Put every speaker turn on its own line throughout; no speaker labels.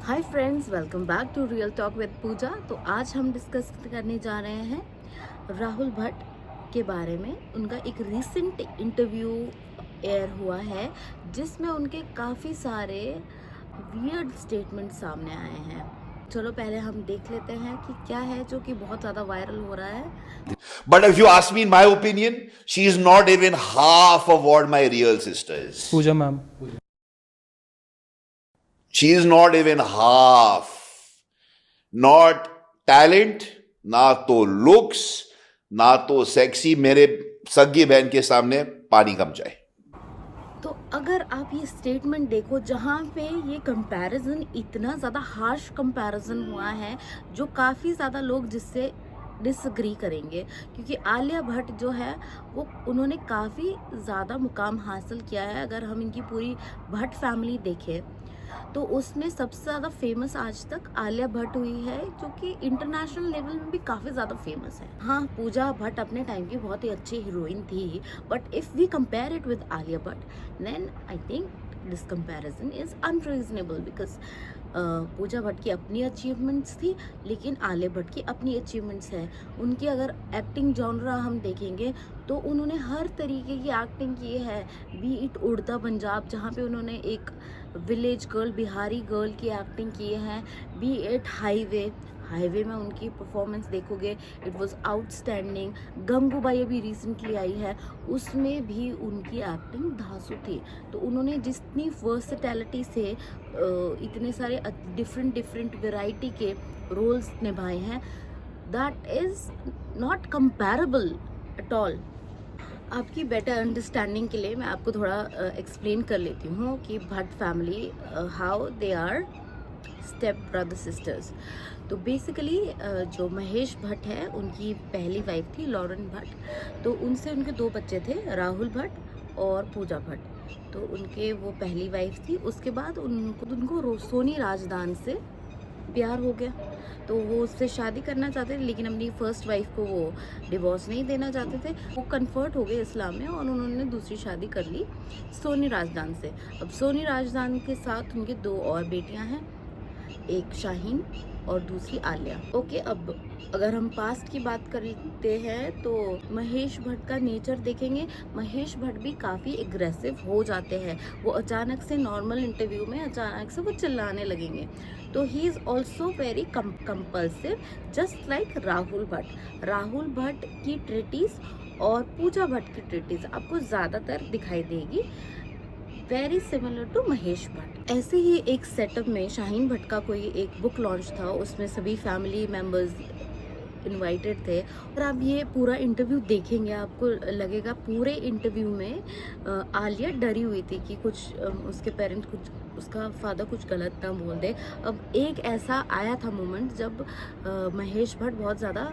Hi friends, welcome back to real talk with Pooja. तो आज हम डिस्कस करने जा रहे हैं राहुल भट्ट के बारे में। उनका एक रीसेंट इंटरव्यू एयर हुआ है जिसमें उनके काफ़ी सारे वियर्ड स्टेटमेंट सामने आए हैं। चलो पहले हम देख लेते हैं कि क्या है जो कि बहुत ज़्यादा वायरल हो रहा है।
But if you ask me in my opinion, she is not even half of what my real sister is.
Pooja ma'am,
She is not even half. Not talent, ना तो looks, ना तो sexy. मेरे सगी बहन के सामने पानी कम जाए।
तो अगर आप ये स्टेटमेंट देखो जहाँ पे ये कंपैरिजन इतना ज़्यादा हार्श कंपैरिजन हुआ है जो काफ़ी ज़्यादा लोग जिससे डिसएग्री करेंगे, क्योंकि आलिया भट्ट जो है वो उन्होंने काफ़ी ज़्यादा मुकाम हासिल किया है। अगर हम इनकी पूरी भट्ट फैमिली देखें तो उसमें सबसे ज़्यादा फेमस आज तक आलिया भट्ट हुई है, जो कि इंटरनेशनल लेवल में भी काफ़ी ज़्यादा फेमस है। हाँ, पूजा भट्ट अपने टाइम की बहुत ही अच्छी हीरोइन थी, but if we compare it with Alia Bhatt then I think this comparison is unreasonable, because Pooja Bhatt की अपनी अचीवमेंट्स थी लेकिन आलिया भट्ट की अपनी अचीवमेंट्स है। उनकी अगर एक्टिंग जॉनरा हम देखेंगे तो उन्होंने हर तरीके की एक्टिंग की है, बी इट उड़ता पंजाब जहाँ पे उन्होंने एक विलेज गर्ल, बिहारी गर्ल की एक्टिंग की है, बी इट हाईवे में उनकी परफॉर्मेंस देखोगे इट वाज आउटस्टैंडिंग। गंगूबाई अभी रिसेंटली आई है, उसमें भी उनकी एक्टिंग धांसू थी। तो उन्होंने जितनी वर्सेटैलिटी से इतने सारे डिफरेंट वैरायटी के रोल्स निभाए हैं, that is not comparable at all. आपकी बेटर अंडरस्टैंडिंग के लिए मैं आपको थोड़ा एक्सप्लेन कर लेती हूँ कि Bhatt family how they are step brother sisters. तो बेसिकली जो महेश भट्ट है उनकी पहली वाइफ थी लॉरेन भट्ट। तो उनसे उनके दो बच्चे थे, राहुल भट्ट और पूजा भट्ट। तो उनके वो पहली वाइफ थी। उसके बाद उनको सोनी राजदान से प्यार हो गया, तो वो उससे शादी करना चाहते थे, लेकिन अपनी फर्स्ट वाइफ को वो डिवोर्स नहीं देना चाहते थे। वो कन्वर्ट हो गए इस्लाम में और उन्होंने दूसरी शादी कर ली सोनी राजदान से। अब सोनी राजदान के साथ उनके दो और बेटियां हैं, एक शाहीन और दूसरी आलिया। ओके, अब अगर हम पास्ट की बात करते हैं तो महेश भट्ट का नेचर देखेंगे। महेश भट्ट भी काफ़ी एग्रेसिव हो जाते हैं। वो अचानक से नॉर्मल इंटरव्यू में अचानक से वो चिल्लाने लगेंगे। तो he is also very compulsive, just like Rahul Bhatt. Rahul Bhatt की ट्रिटीज़ और पूजा भट्ट की ट्रिटीज़ आपको ज़्यादातर दिखाई देगी very similar to Mahesh Bhatt. ऐसे ही एक सेटअप में शाहीन भट्ट का कोई एक बुक लॉन्च था, उसमें सभी फैमिली मेम्बर्स इनवाइटेड थे। और आप ये पूरा इंटरव्यू देखेंगे आपको लगेगा पूरे इंटरव्यू में आलिया डरी हुई थी कि कुछ उसके पेरेंट्स उसका फादर कुछ गलत ना बोल दे। अब एक ऐसा आया था मोमेंट जब महेश भट्ट बहुत ज़्यादा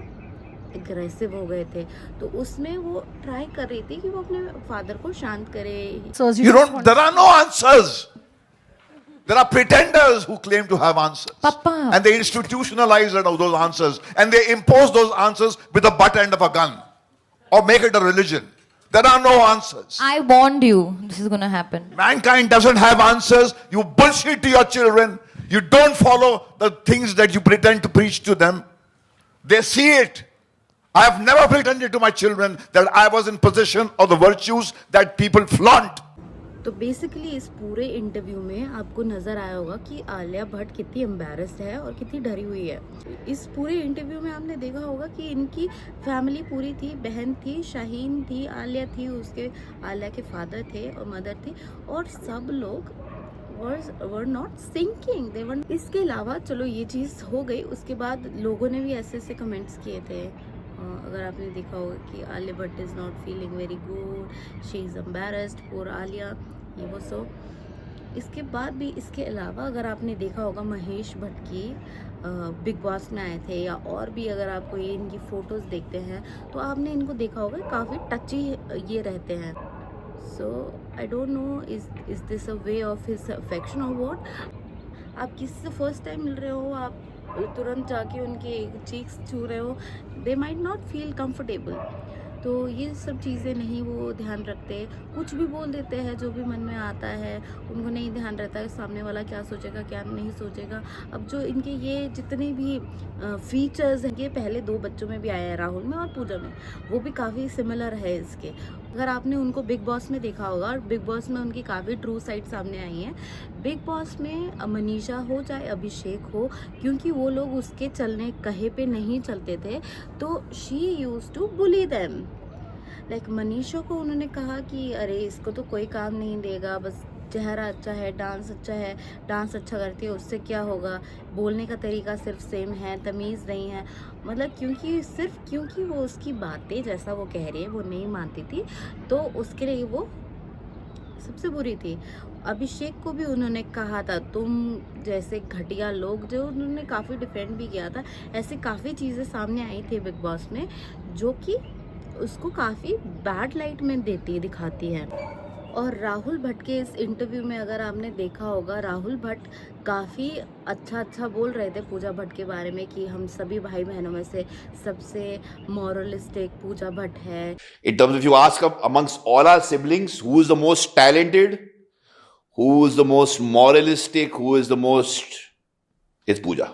एग्रेसिव हो गए थे, तो उसमें वो ट्राई कर रही थी कि वो अपने फादर को शांत करे।
There are no answers. There are pretenders who claim to have answers.
Papa.
And they institutionalize those answers. And they impose those answers with the butt end of a gun. Or make it a religion. There are no answers.
I warned you this is going to happen.
Mankind doesn't have answers. You bullshit to your children. You don't follow the things that you pretend to preach to them. They see it. I have never pretended to my children that I was in possession of the virtues that people flaunt.
तो basically इस पूरे interview में आपको नज़र आया होगा कि आलिया भट्ट कितनी एम्बैरेस्ड है और कितनी डरी हुई है। इस पूरे इंटरव्यू में आपने देखा होगा कि इनकी फैमिली पूरी थी, बहन थी, शाहीन थी, आलिया थी, उसके आलिया के फादर थे और मदर थी, और सब लोग वर नॉट सिंकिंग, दे वर। इसके अलावा चलो ये चीज़ हो गई, उसके बाद लोगों ने भी ऐसे ऐसे कमेंट्स किए थे। अगर आपने देखा होगा कि Alia Bhatt is not feeling very good, she is embarrassed for Alia, ये वो सो। इसके बाद भी इसके अलावा अगर आपने देखा होगा महेश भट्ट की बिग बॉस में आए थे, या और भी अगर आपको ये इनकी फ़ोटोज़ देखते हैं तो आपने इनको देखा होगा काफ़ी टची ये रहते हैं। So I don't know is this a way of his affection or what. आप किसी से फर्स्ट टाइम मिल रहे हो, आप तुरंत जाके उनके चीक्स छू रहे हो, they might not feel comfortable. तो ये सब चीज़ें नहीं वो ध्यान रखते, कुछ भी बोल देते हैं जो भी मन में आता है, उनको नहीं ध्यान रहता है सामने वाला क्या सोचेगा क्या नहीं सोचेगा। अब जो इनके ये जितने भी फीचर्स हैं ये पहले 2 बच्चों में भी आया है, राहुल में और पूजा में, वो भी काफ़ी सिमिलर है इसके। अगर आपने उनको बिग बॉस में देखा होगा, और बिग बॉस में उनकी काफ़ी ट्रू साइड सामने आई है। बिग बॉस में मनीषा हो चाहे अभिषेक हो, क्योंकि वो लोग उसके चलने कहे पे नहीं चलते थे, तो she used to bully them. Like Manisha को उन्होंने कहा कि अरे इसको तो कोई काम नहीं देगा, बस चेहरा अच्छा है, डांस अच्छा करती है, उससे क्या होगा, बोलने का तरीका सिर्फ सेम है, तमीज़ नहीं है। मतलब क्योंकि वो उसकी बातें जैसा वो कह रही है वो नहीं मानती थी, तो उसके लिए वो सबसे बुरी थी। अभिषेक को भी उन्होंने कहा था तुम जैसे घटिया लोग, जो उन्होंने काफ़ी डिफेंड भी किया था। ऐसी काफ़ी चीज़ें सामने आई थी बिग बॉस में जो कि उसको काफ़ी बैड लाइट में दिखाती है। और राहुल भट्ट के इस इंटरव्यू में अगर आपने देखा होगा, राहुल भट्ट काफ़ी अच्छा बोल रहे थे पूजा भट्ट के बारे में कि हम सभी भाई बहनों में से सबसे मॉरलिस्टिक पूजा भट्ट है।
In terms of, you ask amongst all our siblings, who is the most talented, who is the most moralistic, who is the most, it's Pooja.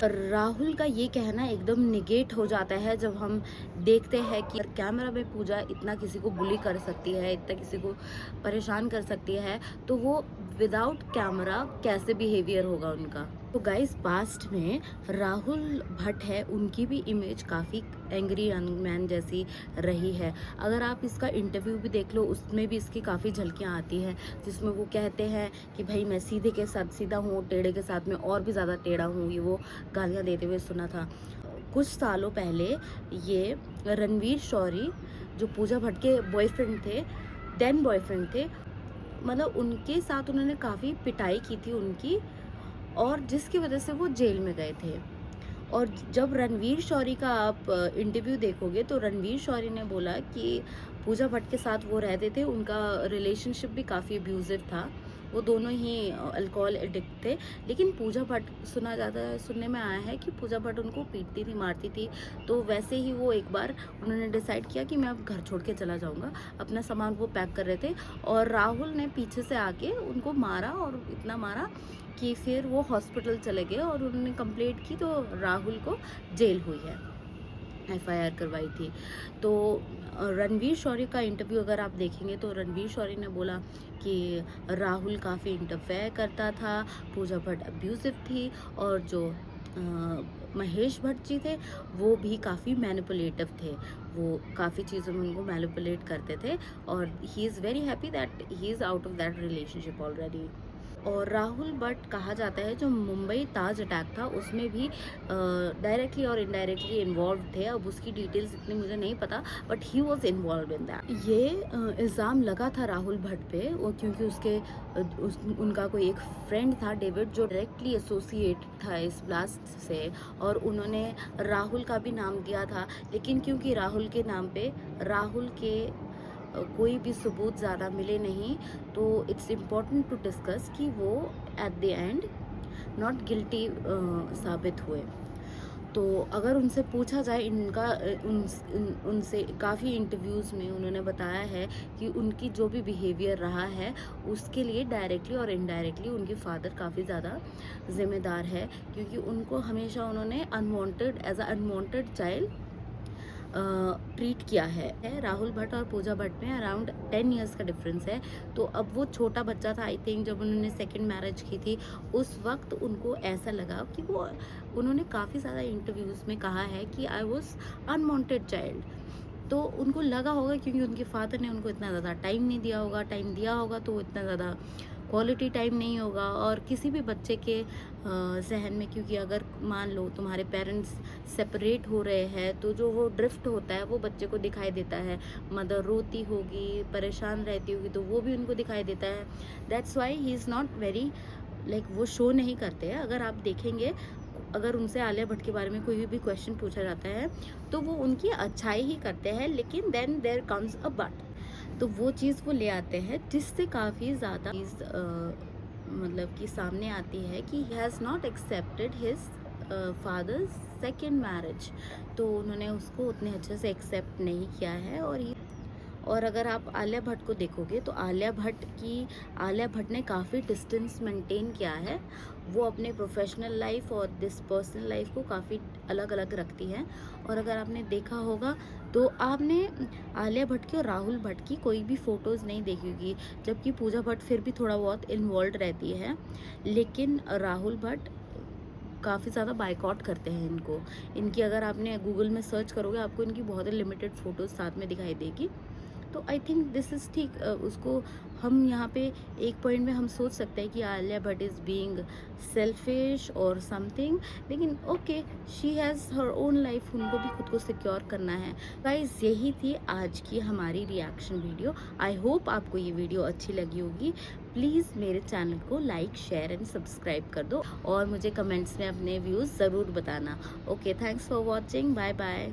Rahul का ये कहना एकदम निगेट हो जाता है जब हम देखते हैं कि कैमरा में पूजा इतना किसी को बुली कर सकती है, इतना किसी को परेशान कर सकती है, तो वो विदाउट कैमरा कैसे बिहेवियर होगा उनका। तो गाइस, पास्ट में राहुल भट्ट है, उनकी भी इमेज काफ़ी एंग्री यंग मैन जैसी रही है। अगर आप इसका इंटरव्यू भी देख लो, उसमें भी इसकी काफ़ी झलकियाँ आती हैं, जिसमें वो कहते हैं कि भाई मैं सीधे के साथ सीधा हूँ, टेढ़े के साथ में और भी ज़्यादा टेढ़ा हूँ। ये वो गालियाँ देते हुए सुना था। कुछ सालों पहले ये रणवीर शौरी जो पूजा भट्ट के बॉयफ्रेंड थे, मतलब उनके साथ उन्होंने काफ़ी पिटाई की थी उनकी, और जिसकी वजह से वो जेल में गए थे। और जब रणवीर शौरी का आप इंटरव्यू देखोगे तो रणवीर शौरी ने बोला कि पूजा भट्ट के साथ वो रहते थे, उनका रिलेशनशिप भी काफ़ी अब्यूजिव था, वो दोनों ही अल्कोहल एडिक्ट थे। लेकिन पूजा भट्ट सुनने में आया है कि पूजा भट्ट उनको पीटती थी, मारती थी। तो वैसे ही वो एक बार उन्होंने डिसाइड किया कि मैं अब घर छोड़ के चला जाऊंगा। अपना सामान वो पैक कर रहे थे और राहुल ने पीछे से आके उनको मारा, और इतना मारा कि फिर वो हॉस्पिटल चले गए और उन्होंने कंप्लेंट की, तो राहुल को जेल हुई है, FIR करवाई थी। तो रणवीर शौरी का इंटरव्यू अगर आप देखेंगे तो रणवीर शौरी ने बोला कि राहुल काफ़ी इंटरफेयर करता था, पूजा भट्ट अब्यूजिव थी, और जो महेश भट्ट जी थे वो भी काफ़ी मैनिपुलेटिव थे, वो काफ़ी चीज़ों में उनको मैनिपुलेट करते थे। और he is very happy that he is out of that relationship already. और राहुल भट्ट कहा जाता है जो मुंबई ताज अटैक था उसमें भी डायरेक्टली और इनडायरेक्टली इन्वॉल्व थे। अब उसकी डिटेल्स इतनी मुझे नहीं पता, but he was involve in that. ये इल्ज़ाम लगा था राहुल भट्ट पे, वो क्योंकि उनका कोई एक फ्रेंड था डेविड, जो डायरेक्टली एसोसिएट था इस ब्लास्ट से, और उन्होंने राहुल का भी नाम दिया था। लेकिन क्योंकि राहुल के नाम पे राहुल के कोई भी सबूत ज़्यादा मिले नहीं, तो इट्स इम्पॉर्टेंट टू डिस्कस कि वो at the end not guilty साबित हुए। तो अगर उनसे पूछा जाए, उनसे काफ़ी इंटरव्यूज़ में उन्होंने बताया है कि उनकी जो भी बिहेवियर रहा है उसके लिए डायरेक्टली और इनडायरेक्टली उनके फादर काफ़ी ज़्यादा जिम्मेदार है, क्योंकि उनको हमेशा उन्होंने as a unwanted child treat किया है। राहुल भट्ट और पूजा भट्ट में अराउंड 10 इयर्स का डिफरेंस है। तो अब वो छोटा बच्चा था, आई थिंक जब उन्होंने सेकंड मैरिज की थी, उस वक्त उनको ऐसा लगा कि उन्होंने काफ़ी ज़्यादा इंटरव्यूज़ में कहा है कि आई वॉज अनवांटेड चाइल्ड। तो उनको लगा होगा क्योंकि उनके फादर ने उनको इतना ज़्यादा टाइम नहीं दिया होगा, टाइम दिया होगा तो इतना ज़्यादा क्वालिटी टाइम नहीं होगा। और किसी भी बच्चे के जहन में, क्योंकि अगर मान लो तुम्हारे पेरेंट्स सेपरेट हो रहे हैं तो जो वो ड्रिफ्ट होता है वो बच्चे को दिखाई देता है। मदर रोती होगी, परेशान रहती होगी, तो वो भी उनको दिखाई देता है। That's why he is not very वो शो नहीं करते हैं। अगर आप देखेंगे, अगर उनसे आलिया भट्ट के बारे में कोई भी क्वेश्चन पूछा जाता है तो वो उनकी अच्छाई ही करते हैं, लेकिन then there comes a but, तो वो चीज़ वो ले आते हैं जिससे काफ़ी ज़्यादा मतलब कि सामने आती है कि he has not accepted his father's second marriage, तो उन्होंने उसको उतने अच्छे से एक्सेप्ट नहीं किया है। और अगर आप आलिया भट्ट को देखोगे तो आलिया भट्ट ने काफ़ी डिस्टेंस मेंटेन किया है। वो अपने प्रोफेशनल लाइफ और दिस पर्सनल लाइफ को काफ़ी अलग अलग रखती है। और अगर आपने देखा होगा तो आपने आलिया भट्ट की और राहुल भट्ट की कोई भी फ़ोटोज़ नहीं देखी होगी, जबकि पूजा भट्ट फिर भी थोड़ा बहुत इन्वॉल्व रहती है, लेकिन राहुल भट्ट काफ़ी ज़्यादा बायकॉट करते हैं इनको। इनकी अगर आपने गूगल में सर्च करोगे आपको इनकी बहुत ही लिमिटेड फ़ोटोज़ साथ में दिखाई देगी। तो आई थिंक दिस इज़ ठीक। उसको हम यहाँ पे एक पॉइंट में हम सोच सकते हैं कि Alia Bhatt is being selfish और समथिंग, लेकिन okay, she has her own life, उनको भी खुद को सिक्योर करना है। गाइस, यही थी आज की हमारी रिएक्शन वीडियो। आई होप आपको ये वीडियो अच्छी लगी होगी। प्लीज़ मेरे चैनल को लाइक, शेयर एंड सब्सक्राइब कर दो और मुझे कमेंट्स में अपने व्यूज़ ज़रूर बताना। Okay, thanks for watching, bye bye.